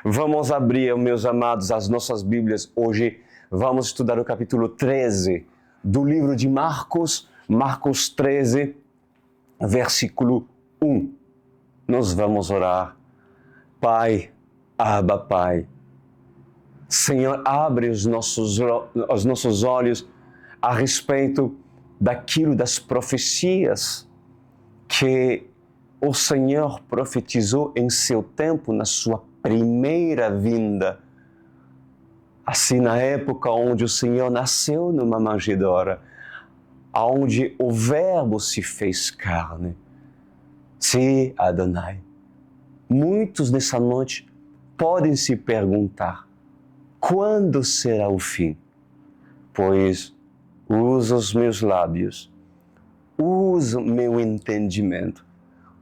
Vamos abrir, meus amados, as nossas Bíblias. Hoje vamos estudar o capítulo 13 do livro de Marcos, Marcos 13, versículo 1. Nós vamos orar. Pai, Abba, Pai. Senhor, abre os nossos olhos a respeito daquilo, das profecias que o Senhor profetizou em seu tempo, na sua primeira vinda. Assim, na época onde o Senhor nasceu numa manjedoura, onde o Verbo se fez carne. Sim, Adonai. Muitos nessa noite podem se perguntar, quando será o fim? Pois usa os meus lábios, usa o meu entendimento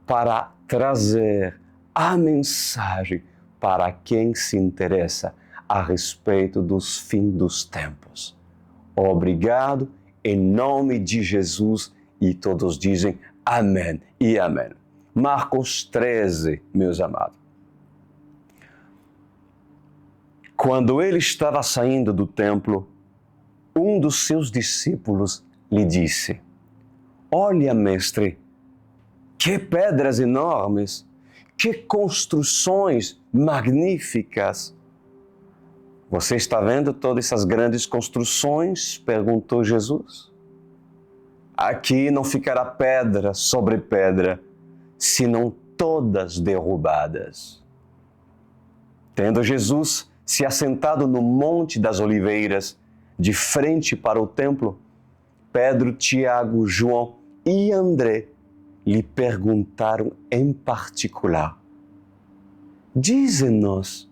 para trazer a mensagem para quem se interessa a respeito dos fins dos tempos. Obrigado, em nome de Jesus, e todos dizem amém e amém. Marcos 13, meus amados. Quando ele estava saindo do templo, um dos seus discípulos lhe disse: Olha, mestre, que pedras enormes, que construções magníficas. Você está vendo todas essas grandes construções? Perguntou Jesus. Aqui não ficará pedra sobre pedra, senão todas derrubadas. Tendo Jesus se assentado no Monte das Oliveiras, de frente para o templo, Pedro, Tiago, João e André lhe perguntaram em particular: Dize-nos,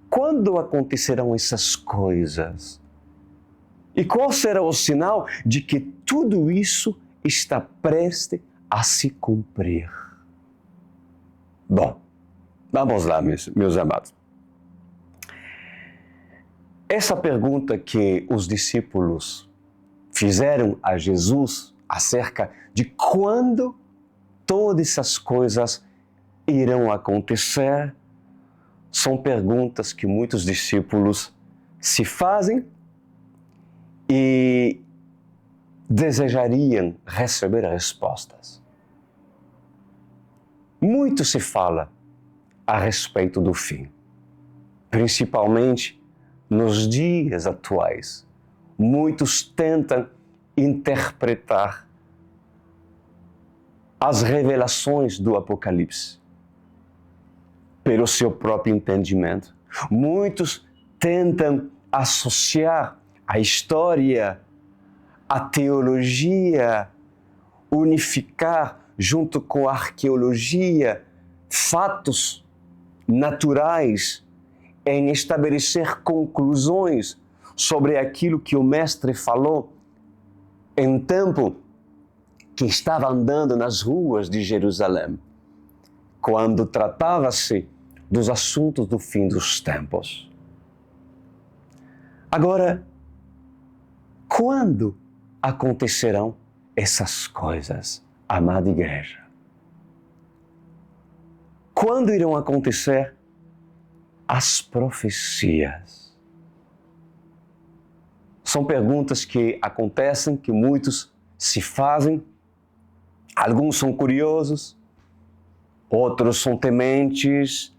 quando acontecerão essas coisas? E qual será o sinal de que tudo isso está prestes a se cumprir? Bom, vamos lá, meus amados. Essa pergunta que os discípulos fizeram a Jesus acerca de quando todas essas coisas irão acontecer, são perguntas que muitos discípulos se fazem e desejariam receber respostas. Muito se fala a respeito do fim, principalmente nos dias atuais. Muitos tentam interpretar as revelações do Apocalipse pelo seu próprio entendimento. Muitos tentam associar a história, a teologia, unificar junto com a arqueologia fatos naturais em estabelecer conclusões sobre aquilo que o Mestre falou em tempo que estava andando nas ruas de Jerusalém, quando tratava-se dos assuntos do fim dos tempos. Agora, quando acontecerão essas coisas, amada igreja? Quando irão acontecer as profecias? São perguntas que acontecem, que muitos se fazem. Alguns são curiosos, outros são tementes,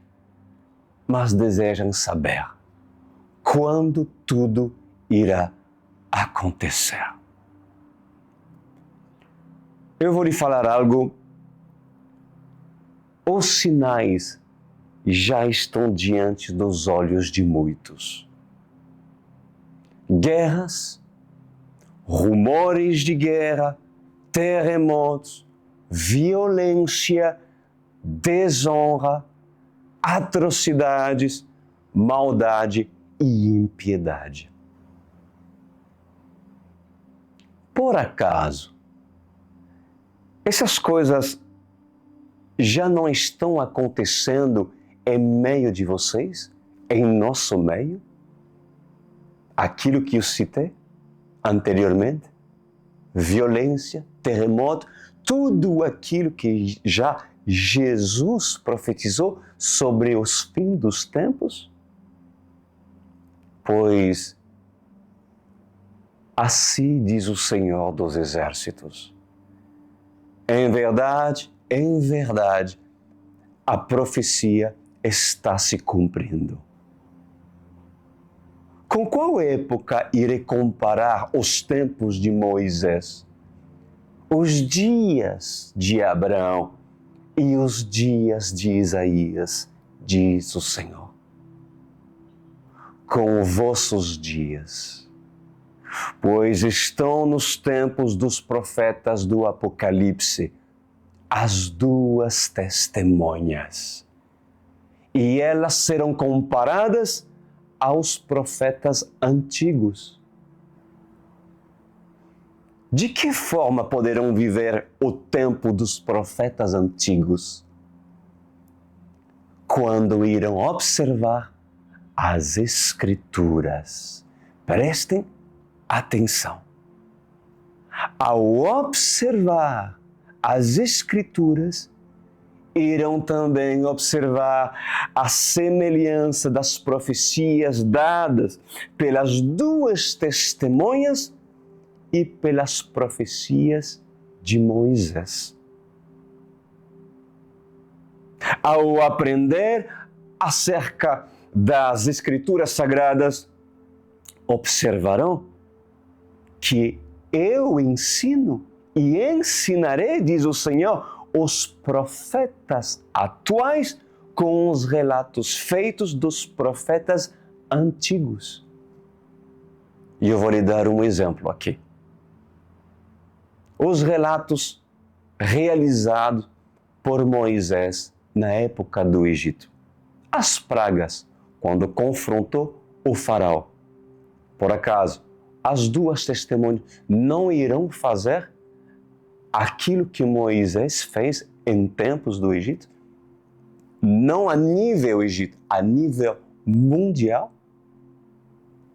mas desejam saber quando tudo irá acontecer. Eu vou lhe falar algo. Os sinais já estão diante dos olhos de muitos. Guerras, rumores de guerra, terremotos, violência, desonra, atrocidades, maldade e impiedade. Por acaso, essas coisas já não estão acontecendo em meio de vocês, em nosso meio? Aquilo que eu citei anteriormente, violência, terremoto, tudo aquilo que já Jesus profetizou sobre os fins dos tempos? Pois assim diz o Senhor dos Exércitos. Em verdade, a profecia está se cumprindo. Com qual época irei comparar os tempos de Moisés, os dias de Abraão e os dias de Isaías, diz o Senhor? Com vossos dias, pois estão nos tempos dos profetas do Apocalipse as duas testemunhas, e elas serão comparadas aos profetas antigos. De que forma poderão viver o tempo dos profetas antigos? Quando irão observar as Escrituras. Prestem atenção. Ao observar as Escrituras, irão também observar a semelhança das profecias dadas pelas duas testemunhas e pelas profecias de Moisés. Ao aprender acerca das Escrituras Sagradas, observarão que eu ensino e ensinarei, diz o Senhor, os profetas atuais com os relatos feitos dos profetas antigos. E eu vou lhe dar um exemplo aqui. Os relatos realizados por Moisés na época do Egito. As pragas, quando confrontou o faraó. Por acaso, as duas testemunhas não irão fazer aquilo que Moisés fez em tempos do Egito? Não a nível Egito, a nível mundial?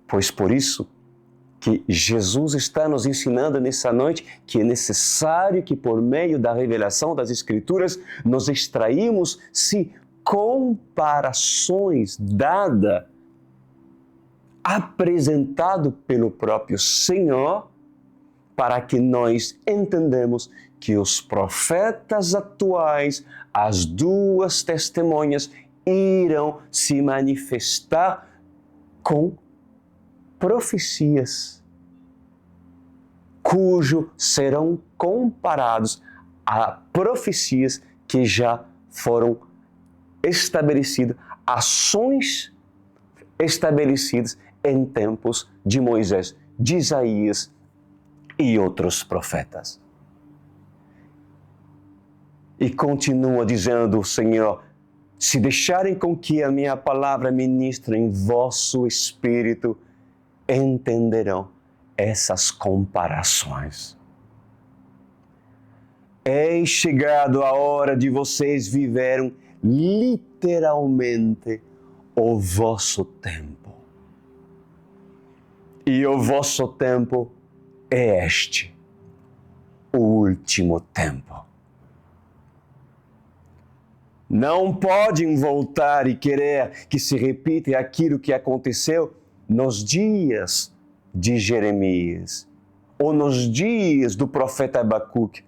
Pois por isso que Jesus está nos ensinando nessa noite que é necessário que por meio da revelação das Escrituras nós extraímos, sim, comparações dadas, apresentado pelo próprio Senhor, para que nós entendamos que os profetas atuais, as duas testemunhas, irão se manifestar com profecias, cujo serão comparados a profecias que já foram estabelecidas, ações estabelecidas em tempos de Moisés, de Isaías e outros profetas. E continua dizendo o Senhor: se deixarem com que a minha palavra ministre em vosso espírito, entenderão essas comparações. É chegado a hora de vocês viverem literalmente o vosso tempo. E o vosso tempo é este, o último tempo. Não podem voltar e querer que se repita aquilo que aconteceu nos dias de Jeremias, ou nos dias do profeta Abacuque,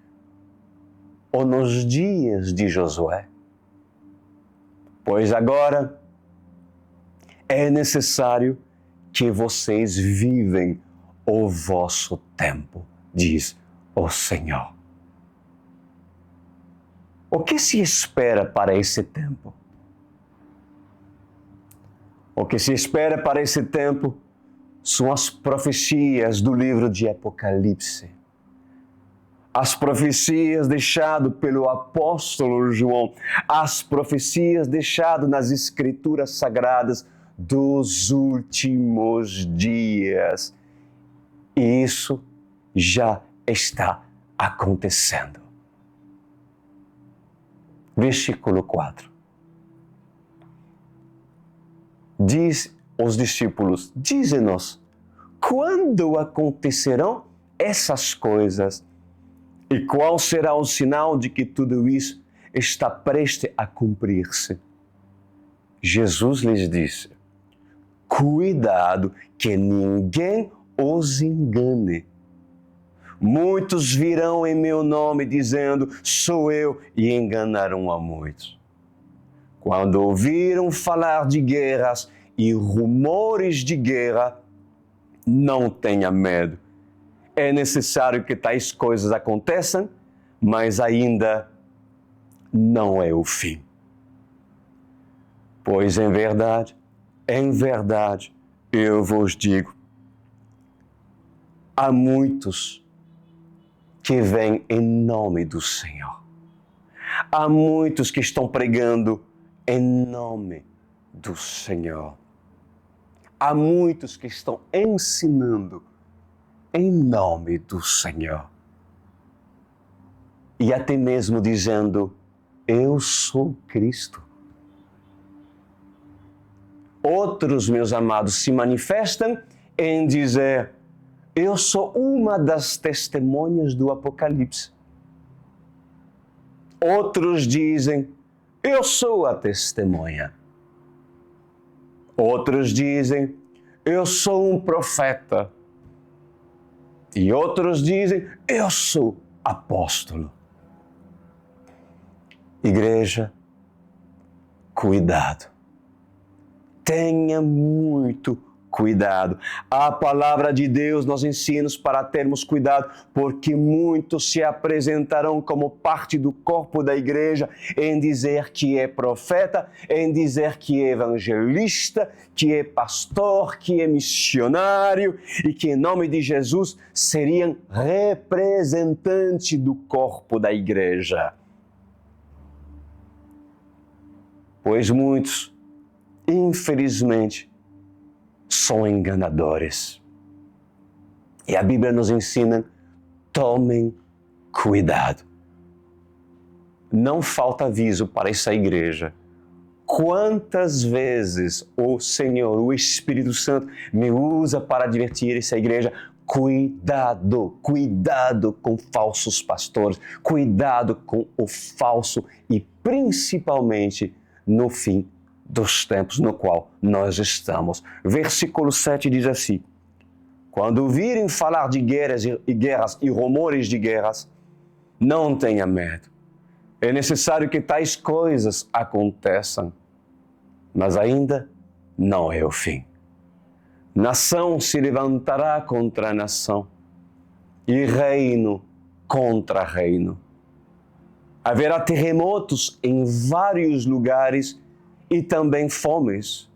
ou nos dias de Josué. Pois agora é necessário que vocês vivem o vosso tempo, diz o Senhor. O que se espera para esse tempo? O que se espera para esse tempo são as profecias do livro de Apocalipse. As profecias deixadas pelo apóstolo João, as profecias deixadas nas Escrituras Sagradas dos últimos dias. E isso já está acontecendo. Versículo 4. Diz os discípulos: dize-nos, quando acontecerão essas coisas? E qual será o sinal de que tudo isso está prestes a cumprir-se. Jesus lhes disse: cuidado que ninguém os engane. Muitos virão em meu nome dizendo, sou eu, e enganarão a muitos. Quando ouviram falar de guerras e rumores de guerra, não tenha medo. É necessário que tais coisas aconteçam, mas ainda não é o fim. Pois em verdade, eu vos digo, há muitos que vêm em nome do Senhor. Há muitos que estão pregando em nome do Senhor. Há muitos que estão ensinando em nome do Senhor. E até mesmo dizendo, eu sou Cristo. Outros, meus amados, se manifestam em dizer, eu sou uma das testemunhas do Apocalipse. Outros dizem, eu sou a testemunha. Outros dizem, eu sou um profeta. E outros dizem, eu sou apóstolo. Igreja, cuidado. Tenha muito cuidado. A palavra de Deus nos ensina para termos cuidado, porque muitos se apresentarão como parte do corpo da igreja em dizer que é profeta, em dizer que é evangelista, que é pastor, que é missionário e que em nome de Jesus seriam representantes do corpo da igreja. Pois muitos, infelizmente, são enganadores. E a Bíblia nos ensina, tomem cuidado. Não falta aviso para essa igreja. Quantas vezes o Senhor, o Espírito Santo, me usa para advertir essa igreja? Cuidado, cuidado com falsos pastores, cuidado com o falso e principalmente no fim dos tempos no qual nós estamos. Versículo 7 diz assim, quando virem falar de guerras e rumores de guerras, não tenha medo. É necessário que tais coisas aconteçam, mas ainda não é o fim. Nação se levantará contra nação e reino contra reino. Haverá terremotos em vários lugares e também fomes.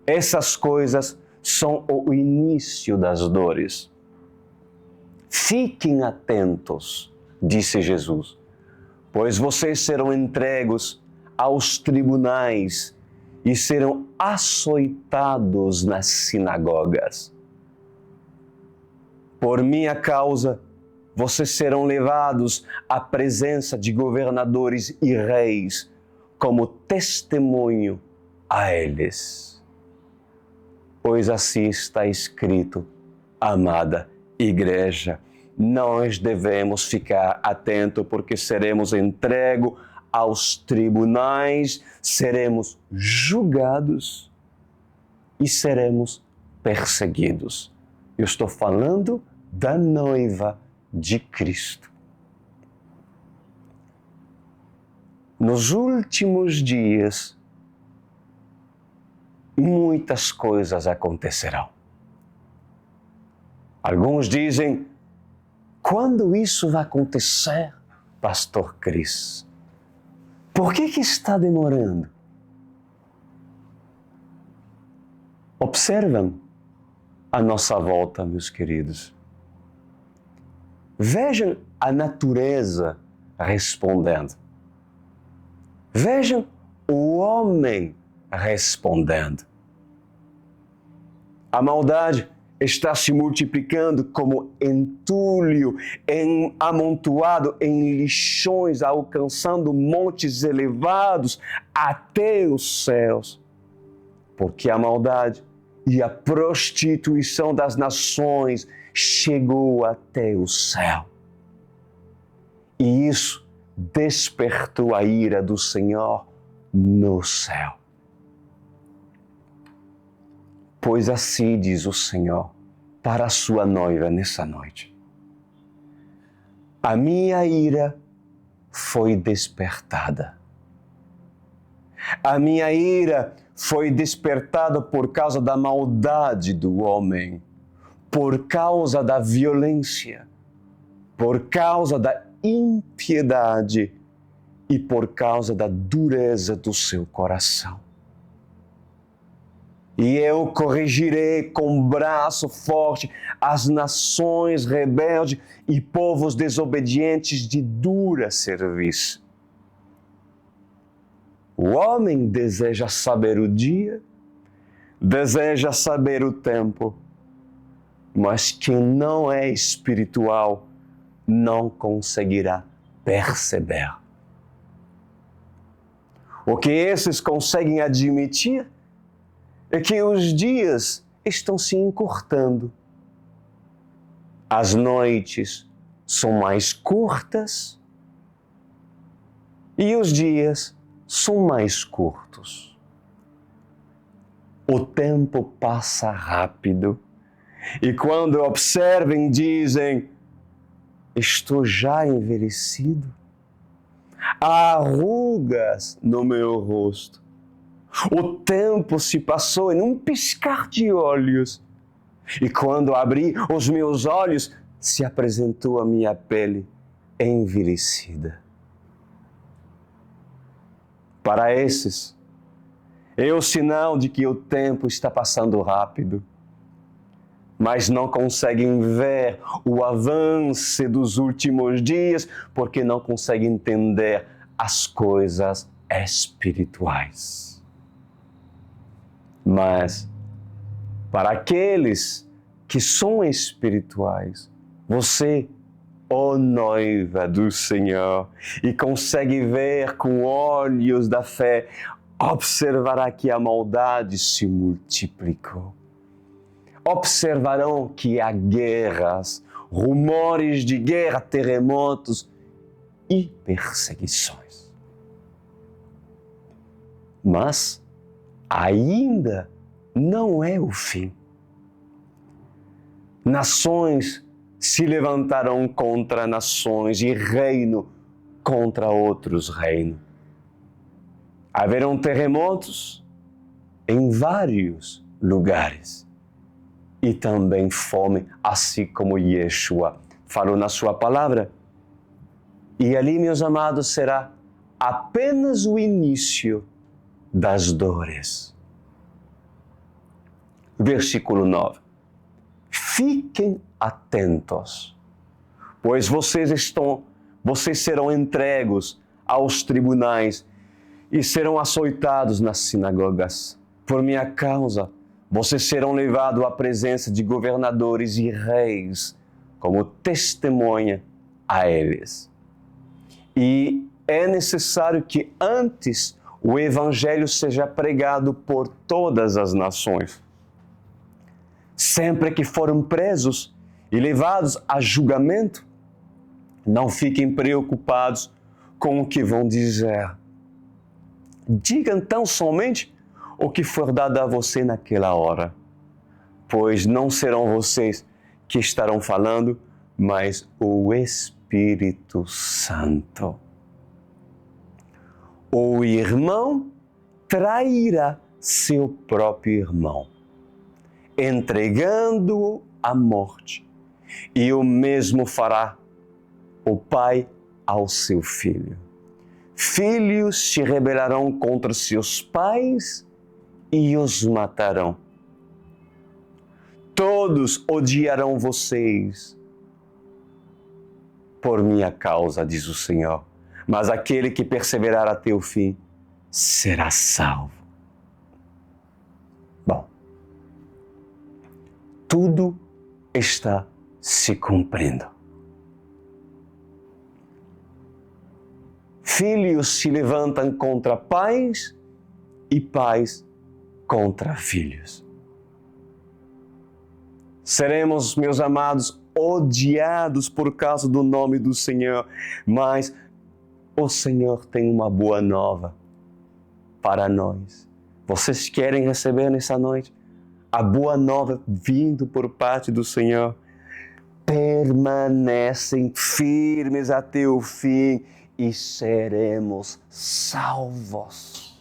Essas coisas são o início das dores. Fiquem atentos, disse Jesus, pois vocês serão entregues aos tribunais e serão açoitados nas sinagogas. Por minha causa, vocês serão levados à presença de governadores e reis, como testemunho a eles. Pois assim está escrito, amada igreja, nós devemos ficar atentos porque seremos entregues aos tribunais, seremos julgados e seremos perseguidos. Eu estou falando da noiva de Cristo. Nos últimos dias, muitas coisas acontecerão. Alguns dizem, quando isso vai acontecer, Pastor Cris? Por que está demorando? Observam a nossa volta, meus queridos. Vejam a natureza respondendo. Vejam o homem respondendo. A maldade está se multiplicando como entulho, amontoado em lixões, alcançando montes elevados até os céus. Porque a maldade e a prostituição das nações chegou até o céu. E isso despertou a ira do Senhor no céu. Pois assim diz o Senhor para a sua noiva nessa noite: a minha ira foi despertada. A minha ira foi despertada por causa da maldade do homem, por causa da violência, por causa da impiedade e por causa da dureza do seu coração. E eu corrigirei com braço forte as nações rebeldes e povos desobedientes de dura serviço. O homem deseja saber o dia, deseja saber o tempo, mas quem não é espiritual não conseguirá perceber. O que esses conseguem admitir é que os dias estão se encurtando. As noites são mais curtas e os dias são mais curtos. O tempo passa rápido e quando observem dizem: estou já envelhecido. Há rugas no meu rosto. O tempo se passou em um piscar de olhos. E quando abri os meus olhos, se apresentou a minha pele envelhecida. Para esses, é o sinal de que o tempo está passando rápido, mas não conseguem ver o avanço dos últimos dias porque não conseguem entender as coisas espirituais. Mas, para aqueles que são espirituais, você, ó noiva do Senhor, e consegue ver com olhos da fé, observará que a maldade se multiplicou. Observarão que há guerras, rumores de guerra, terremotos e perseguições. Mas ainda não é o fim. Nações se levantarão contra nações e reino contra outros reinos. Haverão terremotos em vários lugares e também fome, assim como Yeshua falou na sua palavra. E ali, meus amados, será apenas o início das dores. Versículo 9. Fiquem atentos, pois vocês serão entregues aos tribunais e serão açoitados nas sinagogas. Por minha causa, vocês serão levados à presença de governadores e reis, como testemunha a eles. E é necessário que antes o Evangelho seja pregado por todas as nações. Sempre que forem presos e levados a julgamento, não fiquem preocupados com o que vão dizer. Digam tão somente o que for dado a você naquela hora, pois não serão vocês que estarão falando, mas o Espírito Santo. O irmão trairá seu próprio irmão, entregando-o à morte, e o mesmo fará o pai ao seu filho. Filhos se rebelarão contra seus pais e os matarão. Todos odiarão vocês por minha causa, diz o Senhor, mas aquele que perseverar até o fim será salvo. Bom, tudo está se cumprindo. Filhos se levantam contra pais e pais contra filhos. Seremos, meus amados, odiados por causa do nome do Senhor, mas o Senhor tem uma boa nova para nós. Vocês querem receber nessa noite a boa nova vindo por parte do Senhor? Permanecem firmes até o fim e seremos salvos.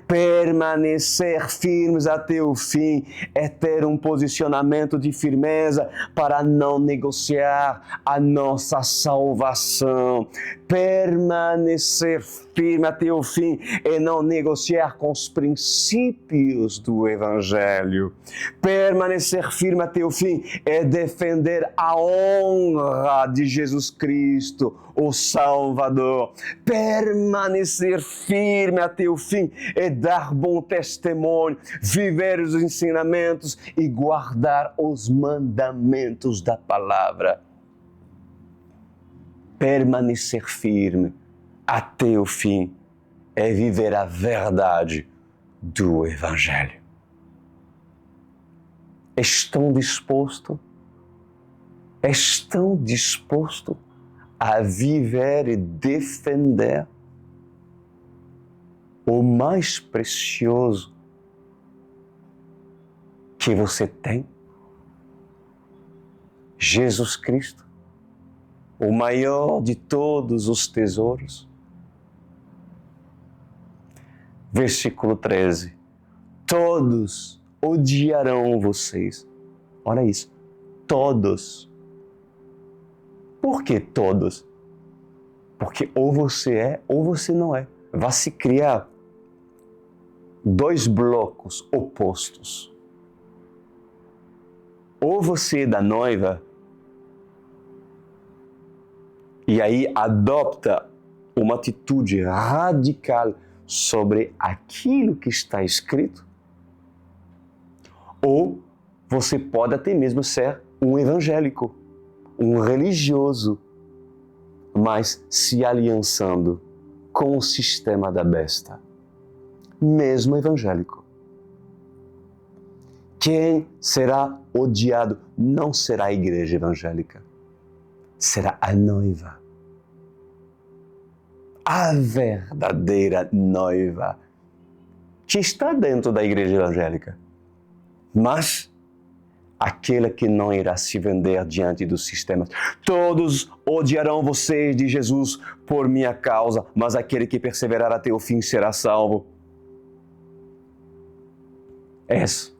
Permanecer firmes até o fim é ter um posicionamento de firmeza para não negociar a nossa salvação. Permanecer firme até o fim é não negociar com os princípios do Evangelho. Permanecer firme até o fim é defender a honra de Jesus Cristo, o Salvador. Permanecer firme até o fim é dar bom testemunho, viver os ensinamentos e guardar os mandamentos da palavra. Permanecer firme até o fim é viver a verdade do Evangelho. Estão disposto a viver e defender o mais precioso que você tem? Jesus Cristo, o maior de todos os tesouros. Versículo 13. Todos odiarão vocês. Olha isso. Todos. Por que todos? Porque ou você é ou você não é. Vai se criar dois blocos opostos. Ou você é da noiva e aí adopta uma atitude radical sobre aquilo que está escrito, ou você pode até mesmo ser um evangélico, um religioso, mas se aliançando com o sistema da besta, mesmo evangélico. Quem será odiado não será a igreja evangélica, será a noiva. A verdadeira noiva que está dentro da igreja evangélica, mas aquela que não irá se vender diante dos sistemas. Todos odiarão vocês de Jesus por minha causa, mas aquele que perseverar até o fim será salvo. Essa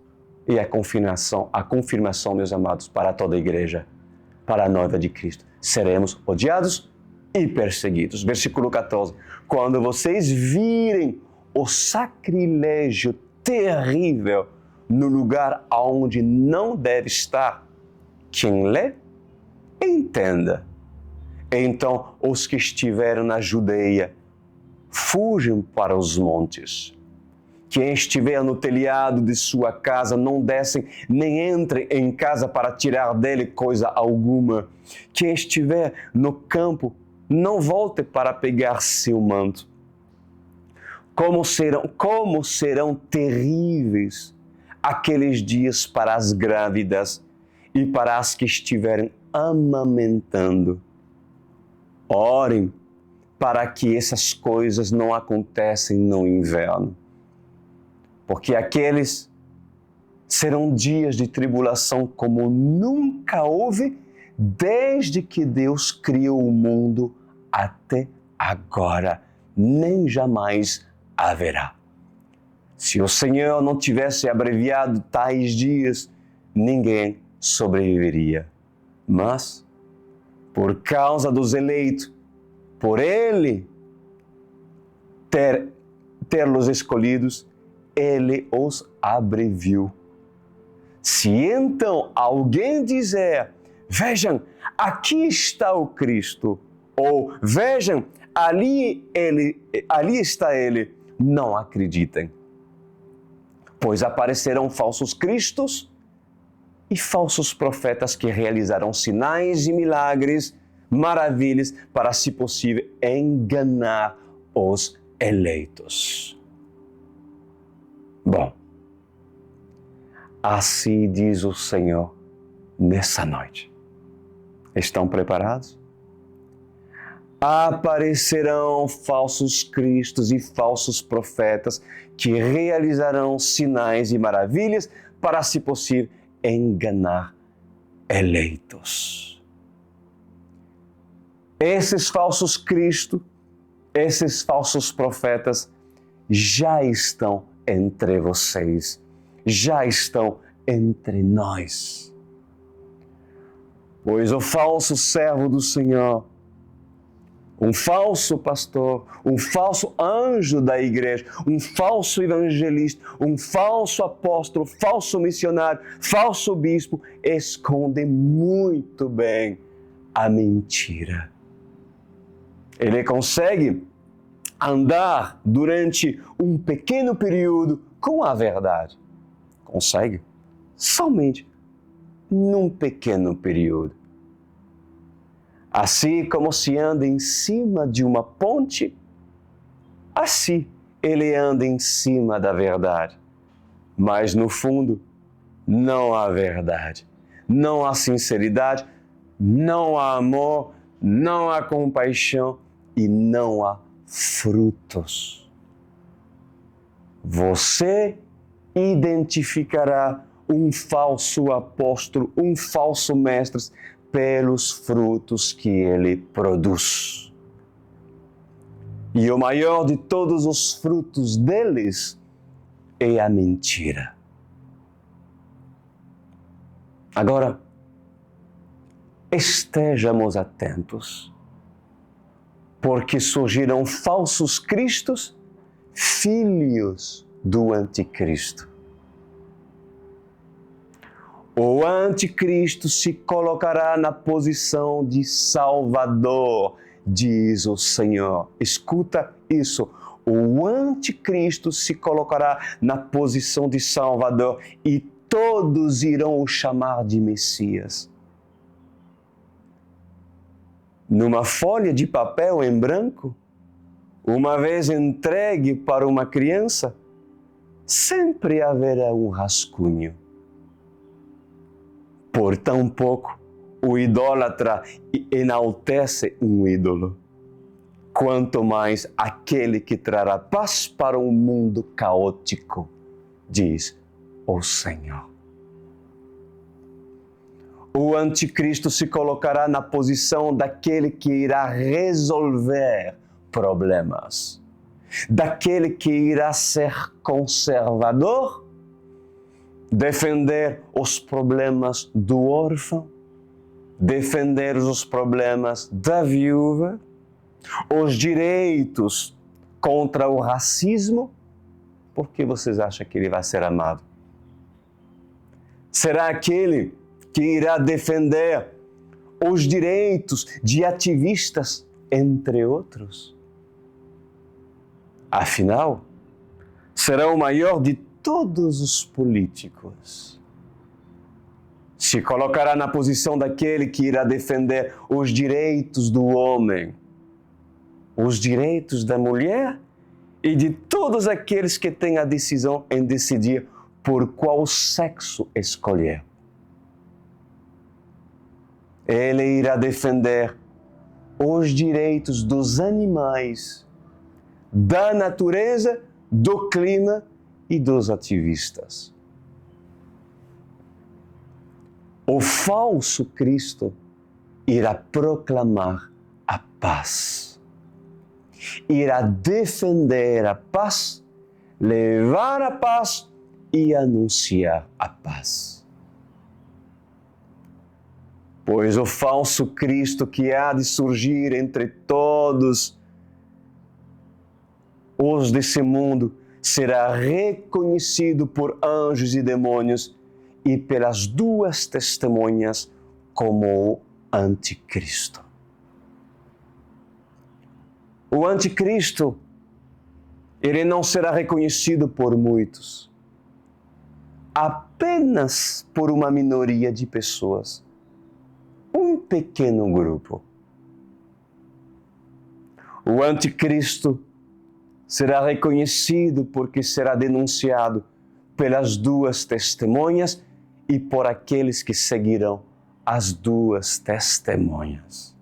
é a confirmação, meus amados, para toda a igreja, para a noiva de Cristo. Seremos odiados e perseguidos. Versículo 14. Quando vocês virem o sacrilégio terrível no lugar onde não deve estar, quem lê, entenda. Então, os que estiveram na Judeia, fujam para os montes. Quem estiver no telhado de sua casa, não descem, nem entrem em casa para tirar dele coisa alguma. Quem estiver no campo, não volte para pegar seu manto. Como serão terríveis aqueles dias para as grávidas e para as que estiverem amamentando. Orem para que essas coisas não aconteçam no inverno, porque aqueles serão dias de tribulação como nunca houve desde que Deus criou o mundo até agora, nem jamais haverá. Se o Senhor não tivesse abreviado tais dias, ninguém sobreviveria. Mas, por causa dos eleitos, por Ele ter-los escolhidos, Ele os abreviou. Se então alguém dizer, vejam, aqui está o Cristo, ou vejam, ali está Ele, não acreditem. Pois aparecerão falsos cristos e falsos profetas que realizarão sinais e milagres, maravilhas, para, se possível, enganar os eleitos. Bom, assim diz o Senhor nessa noite. Estão preparados? aparecerão falsos cristos e falsos profetas que realizarão sinais e maravilhas para, se possível, enganar eleitos. Esses falsos cristos, esses falsos profetas já estão entre vocês, já estão entre nós. Pois o falso servo do Senhor, um falso pastor, um falso anjo da igreja, um falso evangelista, um falso apóstolo, falso missionário, falso bispo, esconde muito bem a mentira. Ele consegue andar durante um pequeno período com a verdade. Consegue? Somente num pequeno período. Assim como se anda em cima de uma ponte, assim ele anda em cima da verdade. Mas no fundo, não há verdade, não há sinceridade, não há amor, não há compaixão e não há frutos. Você identificará um falso apóstolo, um falso mestre, pelos frutos que ele produz. E o maior de todos os frutos deles é a mentira. Agora, estejamos atentos, porque surgirão falsos cristos, filhos do anticristo. O anticristo se colocará na posição de Salvador, diz o Senhor. Escuta isso. O anticristo se colocará na posição de Salvador e todos irão o chamar de Messias. Numa folha de papel em branco, uma vez entregue para uma criança, sempre haverá um rascunho. Por tão pouco, o idólatra enaltece um ídolo. Quanto mais aquele que trará paz para um mundo caótico, diz o Senhor. O anticristo se colocará na posição daquele que irá resolver problemas, daquele que irá ser conservador, defender os problemas do órfão, defender os problemas da viúva, os direitos contra o racismo. Por que vocês acham que ele vai ser amado? Será aquele que irá defender os direitos de ativistas, entre outros? Afinal, será o maior de todos os políticos. Se colocará na posição daquele que irá defender os direitos do homem, os direitos da mulher e de todos aqueles que têm a decisão em decidir por qual sexo escolher. Ele irá defender os direitos dos animais, da natureza, do clima e dos ativistas. O falso Cristo irá proclamar a paz, irá defender a paz, levar a paz e anunciar a paz. Pois o falso Cristo que há de surgir entre todos os desse mundo será reconhecido por anjos e demônios e pelas duas testemunhas como o anticristo. O anticristo, ele não será reconhecido por muitos, apenas por uma minoria de pessoas, um pequeno grupo. O anticristo será reconhecido porque será denunciado pelas duas testemunhas e por aqueles que seguirão as duas testemunhas.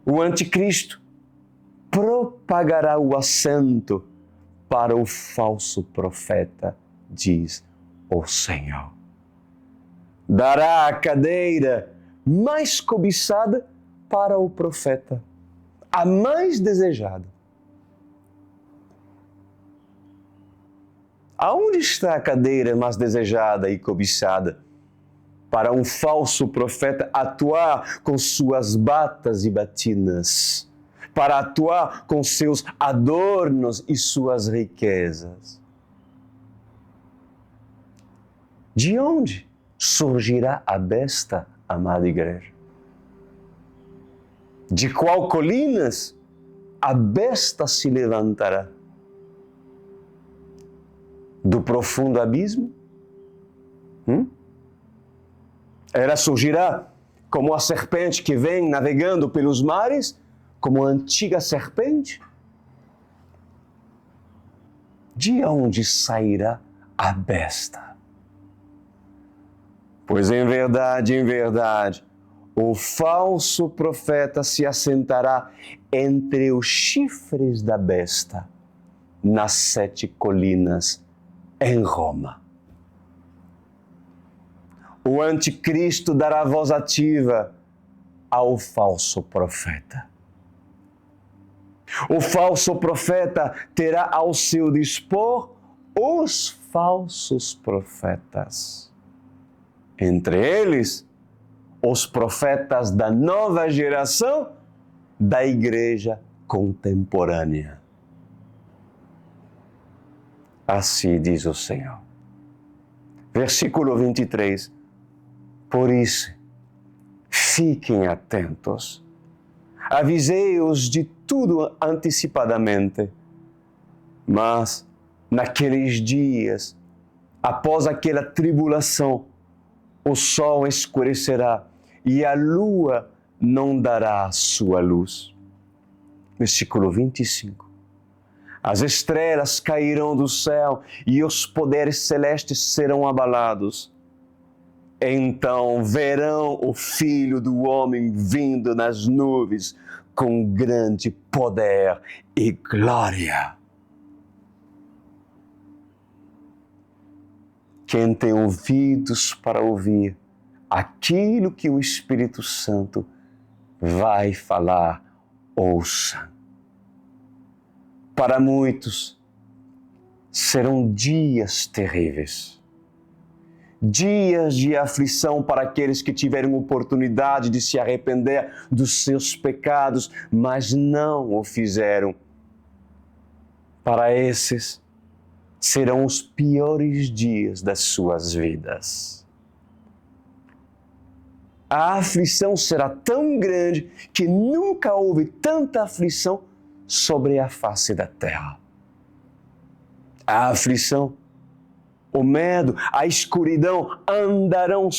O anticristo propagará o assento para o falso profeta, diz o Senhor. Dará a cadeira mais cobiçada para o profeta, a mais desejada. Aonde está a cadeira mais desejada e cobiçada para um falso profeta atuar com suas batas e batinas, para atuar com seus adornos e suas riquezas? De onde surgirá a besta, amada igreja? De qual colinas a besta se levantará? Do profundo abismo? Ela surgirá como a serpente que vem navegando pelos mares, como a antiga serpente? De onde sairá a besta? Pois em verdade, o falso profeta se assentará entre os chifres da besta, nas 7 colinas, em Roma. O anticristo dará voz ativa ao falso profeta. O falso profeta terá ao seu dispor os falsos profetas. Entre eles, os profetas da nova geração da igreja contemporânea. Assim diz o Senhor. Versículo 23. Por isso, fiquem atentos. Avisei-os de tudo antecipadamente. Mas, naqueles dias, após aquela tribulação, o sol escurecerá e a lua não dará a sua luz. Versículo 25. As estrelas cairão do céu e os poderes celestes serão abalados. Então verão o Filho do Homem vindo nas nuvens com grande poder e glória. Quem tem ouvidos para ouvir aquilo que o Espírito Santo vai falar, ouça. Para muitos, serão dias terríveis. Dias de aflição para aqueles que tiveram oportunidade de se arrepender dos seus pecados, mas não o fizeram. Para esses, serão os piores dias das suas vidas. A aflição será tão grande que nunca houve tanta aflição sobre a face da terra. A aflição, o medo, a escuridão andarão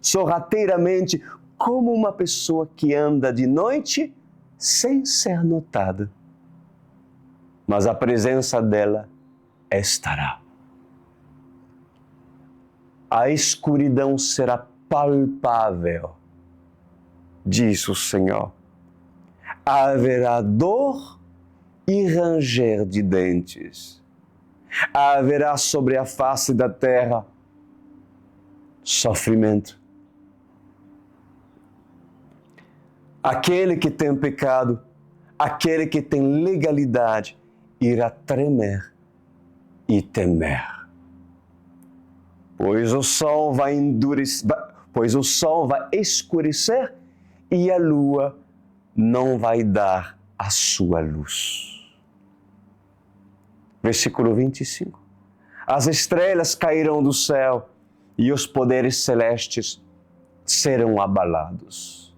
sorrateiramente como uma pessoa que anda de noite sem ser notada. Mas a presença dela estará. A escuridão será palpável, diz o Senhor. Haverá dor e ranger de dentes. Haverá sobre a face da terra sofrimento. Aquele que tem pecado, aquele que tem legalidade, irá tremer e temer. Pois o sol vai escurecer e a lua não vai dar a sua luz. Versículo 25. As estrelas cairão do céu e os poderes celestes serão abalados.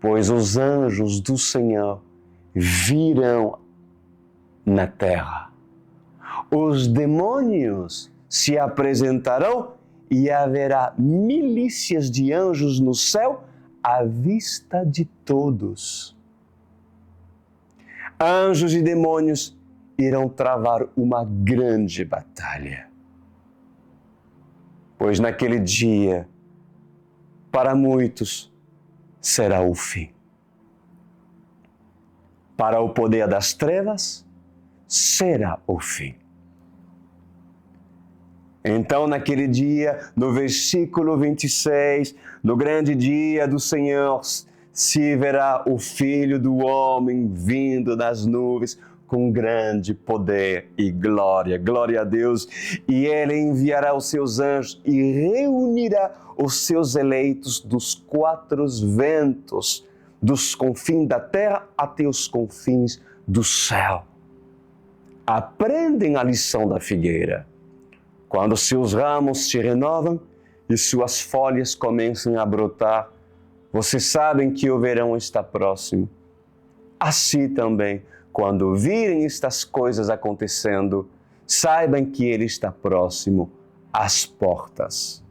Pois os anjos do Senhor virão na terra. Os demônios se apresentarão e haverá milícias de anjos no céu à vista de todos. Anjos e demônios irão travar uma grande batalha. Pois naquele dia para muitos será o fim. Para o poder das trevas, será o fim. Então, naquele dia, no versículo 26, no grande dia do Senhor, se verá o Filho do Homem vindo das nuvens com grande poder e glória. Glória a Deus. E Ele enviará os seus anjos e reunirá os seus eleitos dos quatro ventos, dos confins da terra até os confins do céu. Aprendem a lição da figueira. Quando seus ramos se renovam e suas folhas começam a brotar, vocês sabem que o verão está próximo. Assim também, quando virem estas coisas acontecendo, saibam que Ele está próximo às portas.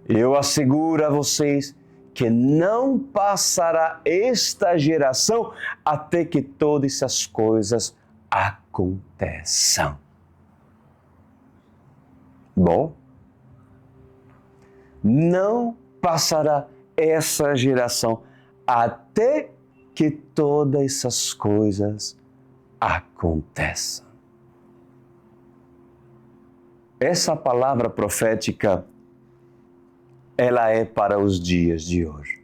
Eu asseguro a vocês que não passará esta geração até que todas essas coisas aconteçam. Bom, não passará essa geração até que todas essas coisas aconteçam. Essa palavra profética, ela é para os dias de hoje.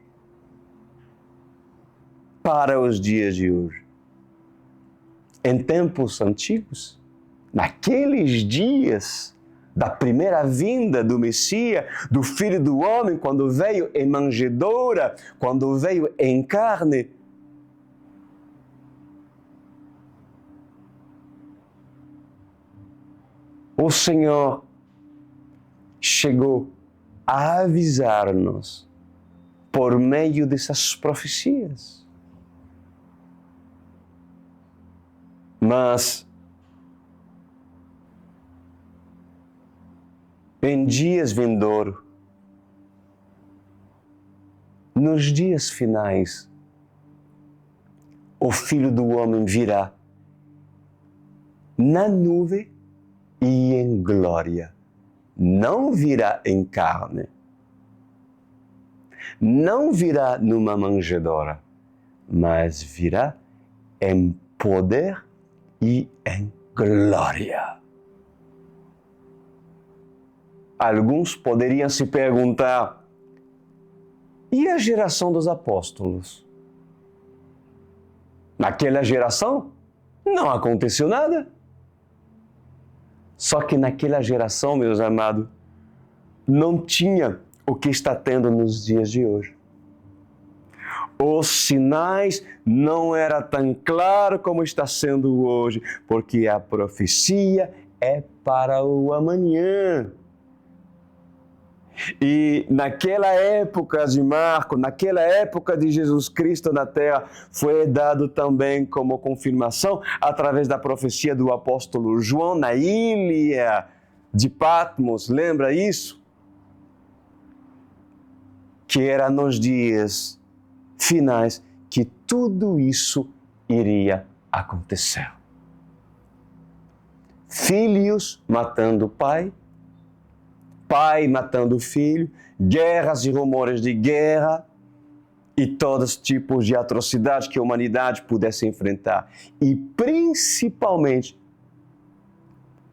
Para os dias de hoje. Em tempos antigos, naqueles dias da primeira vinda do Messias, do Filho do Homem, quando veio em manjedoura, quando veio em carne, o Senhor chegou a avisar-nos por meio dessas profecias. Mas em dias vindouros, nos dias finais, o Filho do Homem virá na nuvem e em glória. Não virá em carne. Não virá numa manjedoura, mas virá em poder e em glória. Alguns poderiam se perguntar, e a geração dos apóstolos? Naquela geração não aconteceu nada. Só que naquela geração, meus amados, não tinha o que está tendo nos dias de hoje. Os sinais não eram tão claros como está sendo hoje, porque a profecia é para o amanhã. E naquela época de Marcos, naquela época de Jesus Cristo na terra, foi dado também como confirmação através da profecia do apóstolo João na ilha de Patmos. Lembra isso? Que era nos dias finais que tudo isso iria acontecer. Filhos matando o pai, pai matando o filho, guerras e rumores de guerra e todos os tipos de atrocidades que a humanidade pudesse enfrentar. E principalmente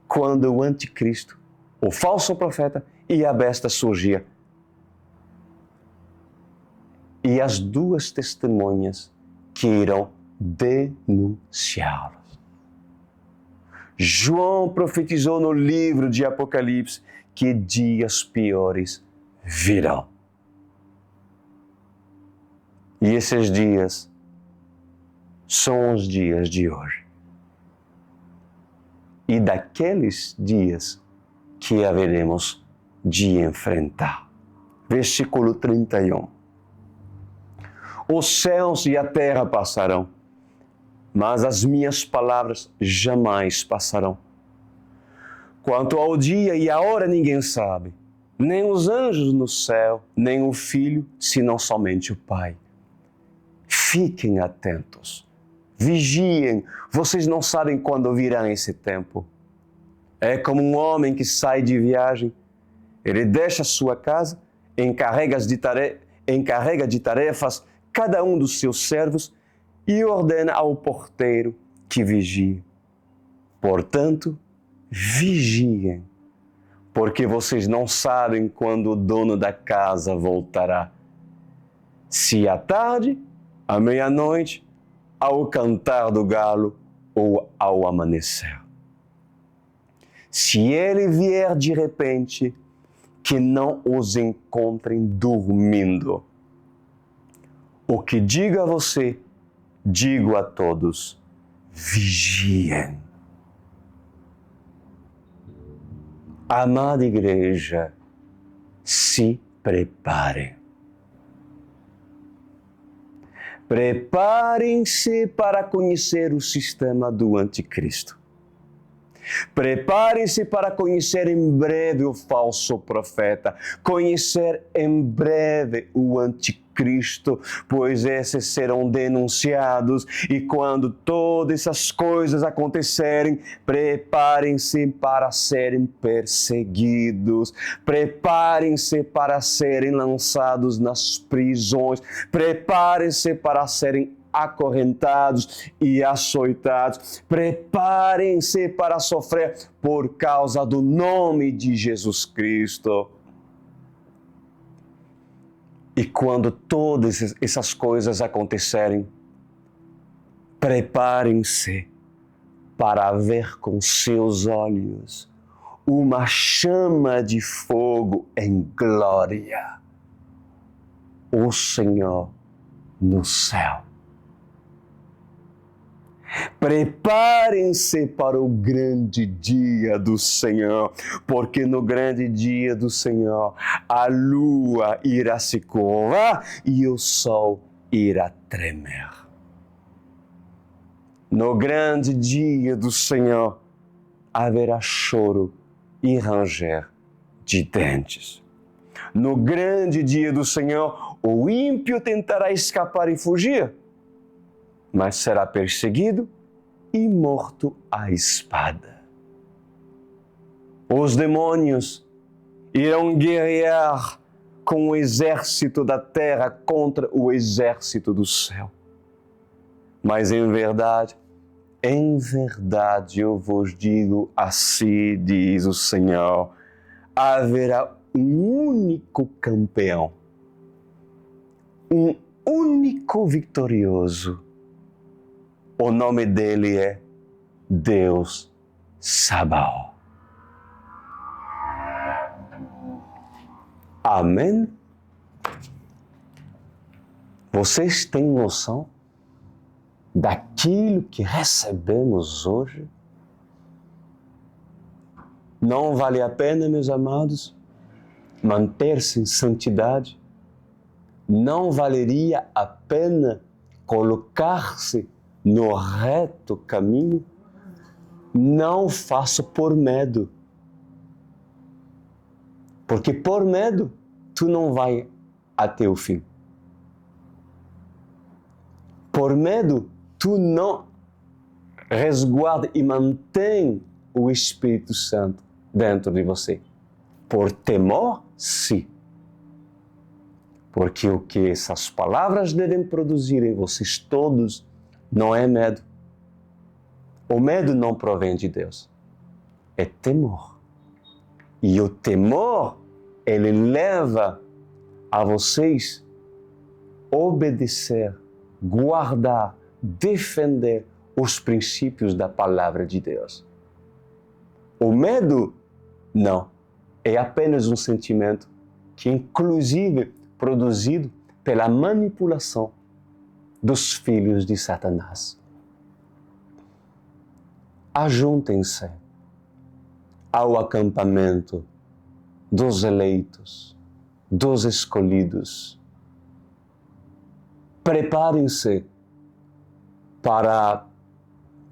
quando o anticristo, o falso profeta e a besta surgia. E as duas testemunhas que irão denunciá-los. João profetizou no livro de Apocalipse que dias piores virão. E esses dias são os dias de hoje. E daqueles dias que haveremos de enfrentar. Versículo 31. Os céus e a terra passarão, mas as minhas palavras jamais passarão. Quanto ao dia e a hora ninguém sabe, nem os anjos no céu, nem o Filho, senão somente o Pai. Fiquem atentos, vigiem, vocês não sabem quando virá esse tempo. É como um homem que sai de viagem, ele deixa a sua casa encarrega de tarefas cada um dos seus servos e ordena ao porteiro que vigie. Portanto, vigiem, porque vocês não sabem quando o dono da casa voltará. Se à tarde, à meia-noite, ao cantar do galo ou ao amanhecer. Se ele vier de repente, que não os encontrem dormindo. O que digo a você, digo a todos, vigiem. Amada igreja, se preparem. Preparem-se para conhecer o sistema do anticristo. Preparem-se para conhecer em breve o falso profeta, conhecer em breve o anticristo, pois esses serão denunciados e quando todas essas coisas acontecerem, preparem-se para serem perseguidos, preparem-se para serem lançados nas prisões, preparem-se para serem acorrentados e açoitados. Preparem-se para sofrer por causa do nome de Jesus Cristo. E quando todas essas coisas acontecerem, preparem-se para ver com seus olhos uma chama de fogo em glória. O Senhor no céu. Preparem-se para o grande dia do Senhor, porque no grande dia do Senhor a lua irá se curvar e o sol irá tremer. No grande dia do Senhor haverá choro e ranger de dentes. No grande dia do Senhor o ímpio tentará escapar e fugir, mas será perseguido e morto à espada. Os demônios irão guerrear com o exército da terra contra o exército do céu. Mas em verdade eu vos digo, assim diz o Senhor, haverá um único campeão, um único vitorioso. O nome dele é Deus Sabaoth. Amém? Vocês têm noção daquilo que recebemos hoje? Não vale a pena, meus amados, manter-se em santidade? Não valeria a pena colocar-se no reto caminho? Não faço por medo. Porque por medo, tu não vai até o fim. Por medo, tu não resguarda e mantém o Espírito Santo dentro de você. Por temor, sim. Porque o que essas palavras devem produzir em vocês todos não é medo. O medo não provém de Deus. É temor. E o temor, ele leva a vocês obedecer, guardar, defender os princípios da palavra de Deus. O medo, não. É apenas um sentimento que, inclusive, produzido pela manipulação dos filhos de Satanás. Ajuntem-se ao acampamento dos eleitos, dos escolhidos. Preparem-se para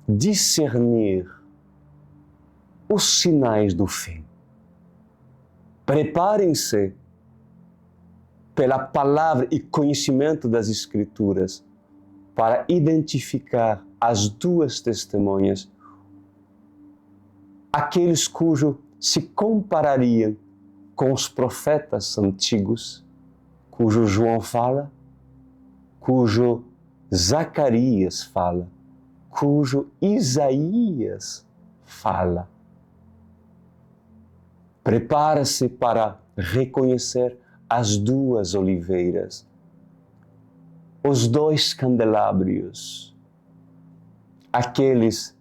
discernir os sinais do fim. Preparem-se pela palavra e conhecimento das Escrituras para identificar as duas testemunhas, aqueles cujo se comparariam com os profetas antigos, cujo João fala, cujo Zacarias fala, cujo Isaías fala. Prepara-se para reconhecer as duas oliveiras, os dois candelabros, aqueles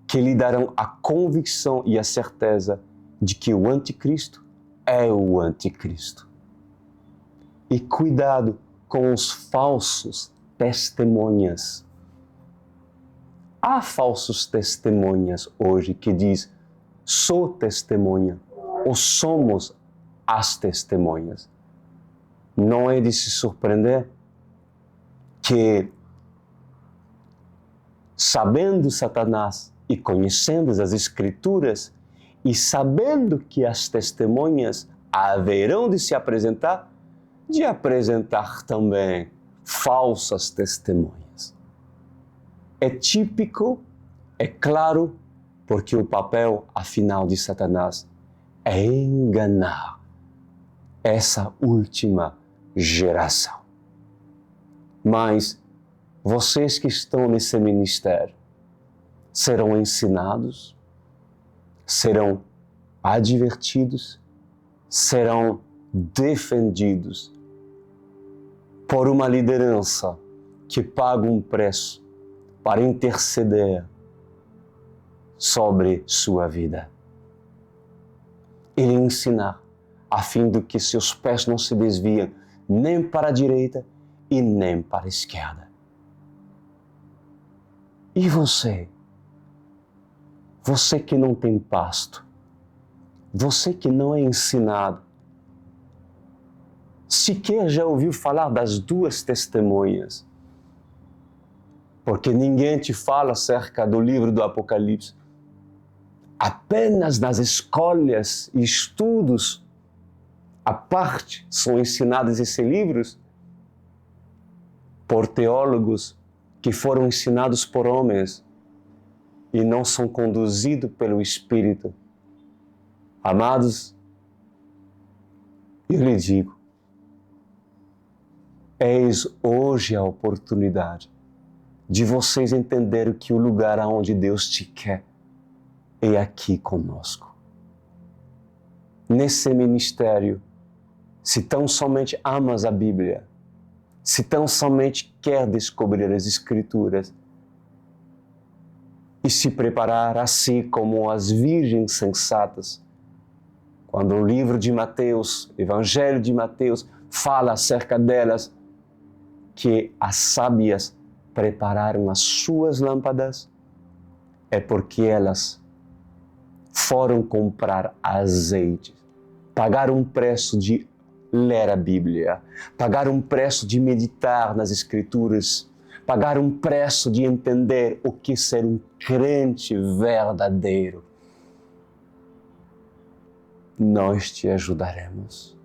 que lhe darão a convicção e a certeza de que o anticristo é o anticristo. E cuidado com os falsos testemunhas. Há falsos testemunhas hoje que diz, sou testemunha, ou somos as testemunhas. Não é de se surpreender que, sabendo Satanás e conhecendo as Escrituras, e sabendo que as testemunhas haverão de se apresentar, de apresentar também falsas testemunhas. É típico, é claro, porque o papel, afinal, de Satanás é enganar essa última geração. Mas vocês que estão nesse ministério serão ensinados, serão advertidos, serão defendidos por uma liderança que paga um preço para interceder sobre sua vida. E lhe ensinar, a fim de que seus pés não se desviem nem para a direita e nem para a esquerda. E você? Você que não tem pasto, você que não é ensinado, sequer já ouviu falar das duas testemunhas, porque ninguém te fala acerca do livro do Apocalipse. Apenas nas escolas e estudos à parte são ensinados esses livros por teólogos que foram ensinados por homens e não são conduzidos pelo Espírito. Amados, eu lhe digo, eis hoje a oportunidade de vocês entenderem que o lugar aonde Deus te quer é aqui conosco. Nesse ministério, se tão somente amas a Bíblia, se tão somente quer descobrir as Escrituras e se preparar assim como as virgens sensatas, quando o livro de Mateus, Evangelho de Mateus, fala acerca delas, que as sábias prepararam as suas lâmpadas, é porque elas foram comprar azeite, pagaram um preço de ler a Bíblia, pagaram um preço de meditar nas Escrituras, pagaram um preço de entender o que é ser um crente verdadeiro. Nós te ajudaremos,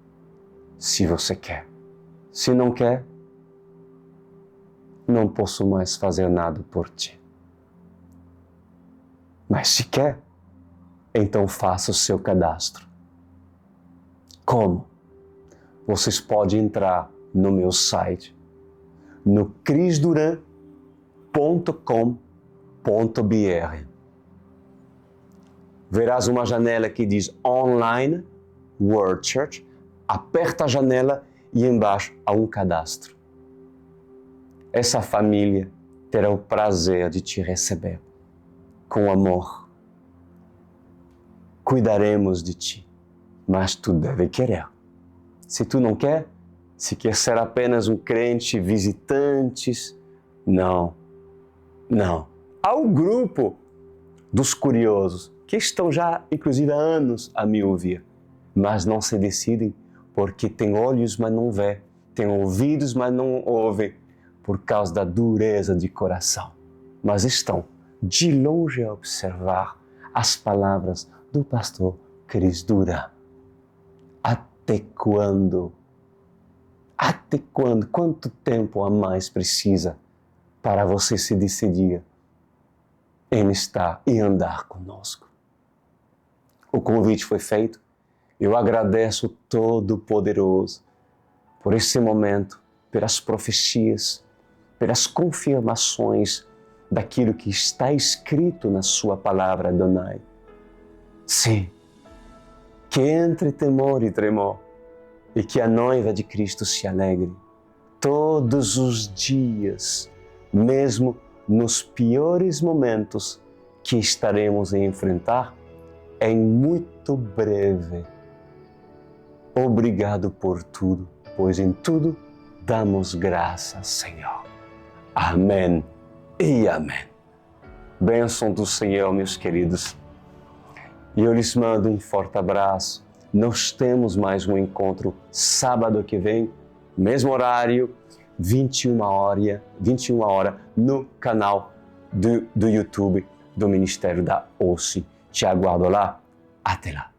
se você quer. Se não quer, não posso mais fazer nada por ti. Mas se quer, então faça o seu cadastro. Como? Vocês podem entrar no meu site, no crisduran.com.br. Verás uma janela que diz Online World Church. Aperta a janela e embaixo há um cadastro. Essa família terá o prazer de te receber com amor. Cuidaremos de ti, mas tu deve querer. Se tu não quer, se quer ser apenas um crente visitante, não. Há um grupo dos curiosos que estão já, inclusive, há anos a me ouvir, mas não se decidem porque têm olhos, mas não vê, têm ouvidos, mas não ouvem, por causa da dureza de coração. Mas estão de longe a observar as palavras do pastor Cris Duran. Até quando? Até quando? Quanto tempo a mais precisa para você se decidir em estar e andar conosco? O convite foi feito Eu agradeço Todo-Poderoso por esse momento, pelas profecias, pelas confirmações daquilo que está escrito na sua palavra, Adonai. Sim, que entre temor e tremor e que a noiva de Cristo se alegre todos os dias, mesmo nos piores momentos que estaremos a enfrentar, em muito breve. Obrigado por tudo, pois em tudo damos graças, Senhor. Amém e amém. Bênção do Senhor, meus queridos. E eu lhes mando um forte abraço. Nós temos mais um encontro sábado que vem, mesmo horário, 21 horas, no canal do YouTube do Ministério da OSI. Te aguardo lá. Até lá.